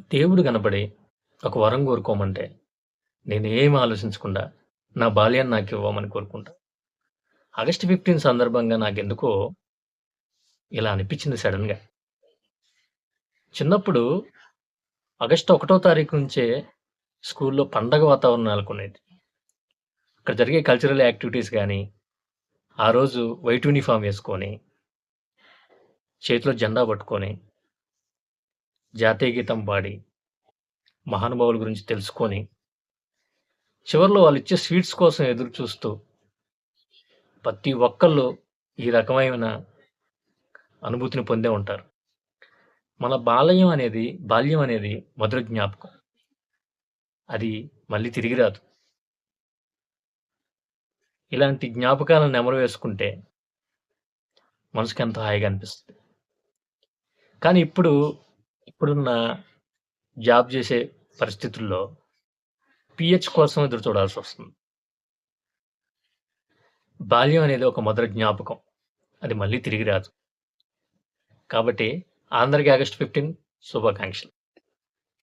దేవుడు కనపడి ఒక వరం కోరుకోమంటే, నేనేమి ఆలోచించకుండా నా బాల్యాన్ని నాకివ్వమని కోరుకుంటా. ఆగస్ట్ 15 సందర్భంగా నాకెందుకో ఇలా అనిపించింది సడెన్‌గా. చిన్నప్పుడు ఆగస్ట్ 1 తారీఖు నుంచే స్కూల్‌లో పండగ వాతావరణం నెలకొనేది. అక్కడ జరిగే కల్చరల్ యాక్టివిటీస్ గాని, ఆ రోజు వైట్ యూనిఫార్మ్ యేసుకొని, చేతిలో జెండా పట్టుకొని, జాతీయ గీతం పాడి, మహానుభావుల గురించి తెలుసుకొని, చివర్లో వాళ్ళిచ్చే స్వీట్స్ కోసం ఎదురు చూస్తూ, ప్రతి ఒక్కళ్ళు ఈ రకమైన అనుభూతిని పొందే ఉంటారు. మన బాల్యం అనేది మధుర జ్ఞాపకం. అది మళ్ళీ తిరిగి రాదు. ఇలాంటి జ్ఞాపకాలను నెమరు వేసుకుంటే మనసుకెంతో హాయిగా అనిపిస్తది. కానీ ఇప్పుడున్న జాబ్ జేసే పరిస్థితుల్లో పీహెచ్ కోసం ఎదురు చూడాల్సొస్తుంది. బాల్యం అనేది ఒక మధుర జ్ఞాపకం. అది మళ్ళీ తిరిగి రాదు. కాబట్టి అందరికి ఆగస్ట్ 15 శుభాకాంక్షలు.